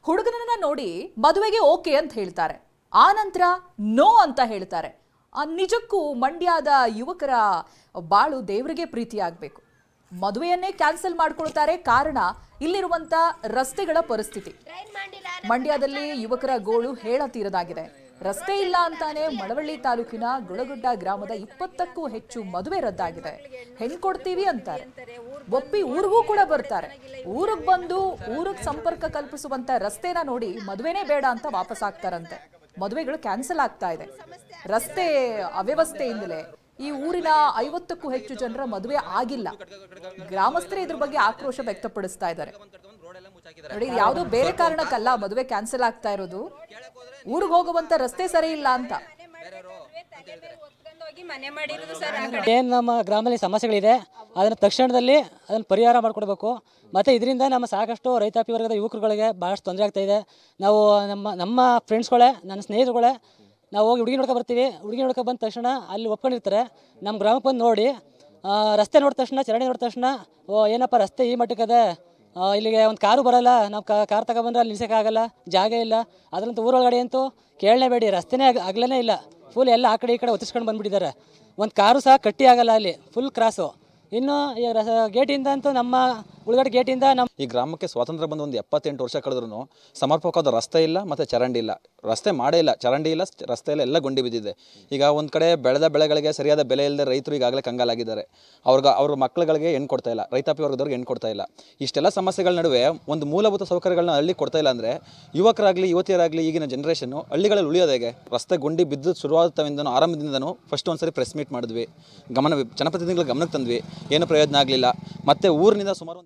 ಹುಡುಗನನ್ನ ನೋಡಿ ಮದುವೆಗೆ ಓಕೆ ಅಂತ ಹೇಳ್ತಾರೆ, ಆ ನಂತರ ನೋ ಅಂತ ಹೇಳ್ತಾರೆ. ನಿಜಕ್ಕೂ ಮಂಡ್ಯದ ಯುವಕರ ಬಾಳು ದೇವರಿಗೆ ಪ್ರೀತಿ ಆಗಬೇಕು. ಮದುವೆಯನ್ನೇ ಕ್ಯಾನ್ಸಲ್ ಮಾಡ್ಕೊಳ್ತಾರೆ. ಕಾರಣ ಇಲ್ಲಿರುವಂತ ರಸ್ತೆಗಳ ಪರಿಸ್ಥಿತಿ. ಮಂಡ್ಯದಲ್ಲಿ ಯುವಕರ ಗೋಳು ಹೇಳತೀರದಾಗಿದೆ. ರಸ್ತೆ ಇಲ್ಲ ಅಂತಾನೆ ಮಳವಳ್ಳಿ ತಾಲೂಕಿನ ಗುಳಗುಡ್ಡ ಗ್ರಾಮದ 20ಕ್ಕೂ ಹೆಚ್ಚು ಮದುವೆ ರದ್ದಾಗಿದೆ. ಹೆಣ್ ಕೊಡ್ತೀವಿ ಅಂತಾರೆ, ಒಪ್ಪಿ ಊರಿಗೂ ಕೂಡ ಬರ್ತಾರೆ. ಊರಿಗೆ ಬಂದು ಊರಿಗೆ ಸಂಪರ್ಕ ಕಲ್ಪಿಸುವಂತ ರಸ್ತೆನ ನೋಡಿ ಮದುವೆನೇ ಬೇಡ ಅಂತ ವಾಪಸ್ ಆಗ್ತಾರಂತೆ. ಮದುವೆಗಳು ಕ್ಯಾನ್ಸಲ್ ಆಗ್ತಾ ಇದೆ. ರಸ್ತೆ ಅವ್ಯವಸ್ಥೆಯಿಂದಲೇ ಈ ಊರಿನ 50ಕ್ಕೂ ಹೆಚ್ಚು ಜನರ ಮದುವೆ ಆಗಿಲ್ಲ. ಗ್ರಾಮಸ್ಥರೇ ಇದ್ರ ಬಗ್ಗೆ ಆಕ್ರೋಶ ವ್ಯಕ್ತಪಡಿಸ್ತಾ ಇದ್ದಾರೆ. ನೋಡಿ, ಯಾವುದೋ ಬೇರೆ ಕಾರಣಕ್ಕಲ್ಲ ಮದುವೆ ಕ್ಯಾನ್ಸಲ್ ಆಗ್ತಾ ಇರೋದು, ಊರಿಗೆ ಹೋಗುವಂತ ರಸ್ತೆ ಸರಿ ಇಲ್ಲ ಅಂತ. ಏನು ನಮ್ಮ ಗ್ರಾಮದಲ್ಲಿ ಸಮಸ್ಯೆಗಳಿದೆ ಅದನ್ನು ತಕ್ಷಣದಲ್ಲಿ ಅದನ್ನು ಪರಿಹಾರ ಮಾಡಿಕೊಡ್ಬೇಕು. ಮತ್ತು ಇದರಿಂದ ನಮ್ಮ ಸಾಕಷ್ಟು ರೈತಾಪಿ ವರ್ಗದ ಯುವಕರುಗಳಿಗೆ ಭಾಳಷ್ಟು ತೊಂದರೆ ಆಗ್ತಾಯಿದೆ. ನಾವು ನಮ್ಮ ಫ್ರೆಂಡ್ಸ್ಗಳೇ, ನನ್ನ ಸ್ನೇಹಿತರುಗಳೇ, ನಾವು ಹೋಗಿ ಹುಡುಗಿ ನೋಡ್ಕೊ ಬರ್ತೀವಿ. ಹುಡುಗಿ ನೋಡ್ಕೊ ಬಂದ ತಕ್ಷಣ ಅಲ್ಲಿ ಒಪ್ಕೊಂಡಿರ್ತಾರೆ. ನಮ್ಮ ಗ್ರಾಮಕ್ಕೆ ಬಂದು ನೋಡಿ ರಸ್ತೆ ನೋಡಿದ ತಕ್ಷಣ, ಚರಂಡಿ ನೋಡಿದ ತಕ್ಷಣ, ಓ ಏನಪ್ಪ ರಸ್ತೆ ಈ ಮಟ್ಟಕ್ಕದೆ, ಇಲ್ಲಿಗೆ ಒಂದು ಕಾರು ಬರೋಲ್ಲ, ನಾವು ಕಾರ್ ತಗೊಬಂದ್ರೆ ಅಲ್ಲಿ ನಿಲ್ಸೋಕ್ಕಾಗಲ್ಲ, ಜಾಗ ಇಲ್ಲ. ಅದರಂತೂ ಊರೊಳಗಡೆ ಅಂತೂ ಕೇಳಲೇಬೇಡಿ, ರಸ್ತೆನೇ ಆಗಲೇ ಇಲ್ಲ. ಫುಲ್ ಎಲ್ಲ ಆ ಕಡೆ ಈ ಕಡೆ ಒತ್ತಿಸ್ಕೊಂಡು ಬಂದುಬಿಟ್ಟಿದ್ದಾರೆ. ಒಂದು ಕಾರು ಸಹ ಕಟ್ಟಿ ಆಗಲ್ಲ, ಅಲ್ಲಿ ಫುಲ್ ಕ್ರಾಸು. ಇನ್ನು ಗೇಟಿಂದ ಅಂತೂ ನಮ್ಮ ಉಳ್ಗಡೆ ಗೇಟಿಂದ ಈ ಗ್ರಾಮಕ್ಕೆ ಸ್ವಾತಂತ್ರ್ಯ ಬಂದು ಒಂದು 78 ವರ್ಷ ಕಳೆದ್ರೂ ಸಮರ್ಪಕವಾದ ರಸ್ತೆ ಇಲ್ಲ ಮತ್ತು ಚರಂಡಿ ಇಲ್ಲ. ರಸ್ತೆ ಮಾಡೇ ಇಲ್ಲ, ಚರಂಡಿ ಇಲ್ಲ, ರಸ್ತೆ ಎಲ್ಲ ಗುಂಡಿ ಬಿದ್ದಿದೆ. ಈಗ ಒಂದು ಕಡೆ ಬೆಳೆದ ಬೆಳೆಗಳಿಗೆ ಸರಿಯಾದ ಬೆಲೆ ಇಲ್ಲದೆ ರೈತರು ಈಗಾಗಲೇ ಕಂಗಾಲಾಗಿದ್ದಾರೆ. ಅವ್ರ ಮಕ್ಕಳುಗಳಿಗೆ ಹೆಣ್ಣು ಕೊಡ್ತಾ ಇಲ್ಲ, ರೈತಾಪಿ ವರ್ಗದವ್ರಿಗೆ ಹೆಣ್ಣು ಕೊಡ್ತಾ ಇಲ್ಲ. ಇಷ್ಟೆಲ್ಲ ಸಮಸ್ಯೆಗಳ ನಡುವೆ ಒಂದು ಮೂಲಭೂತ ಸೌಕರ್ಯಗಳನ್ನ ಹಳ್ಳಿ ಕೊಡ್ತಾ ಇಲ್ಲ ಅಂದರೆ ಯುವಕರಾಗಲಿ ಯುವತಿಯರಾಗಲಿ ಈಗಿನ ಜನ್ರೇಷನ್ನು ಹಳ್ಳಿಗಳಲ್ಲಿ ಉಳಿಯೋದು ಹೇಗೆ? ರಸ್ತೆ ಗುಂಡಿ ಬಿದ್ದು ಶುರುವಾದವಿಂದನೂ ಆರಂಭದಿಂದನೂ ಫಸ್ಟ್ ಒಂದ್ಸರಿ ಪ್ರೆಸ್ ಮೀಟ್ ಮಾಡಿದ್ವಿ, ಜನಪ್ರತಿನಿಧಿಗಳ ಗಮನಕ್ಕೆ ತಂದ್ವಿ, ಏನು ಪ್ರಯೋಜನ ಆಗಲಿಲ್ಲ. ಮತ್ತು ಊರಿನಿಂದ ಸುಮಾರು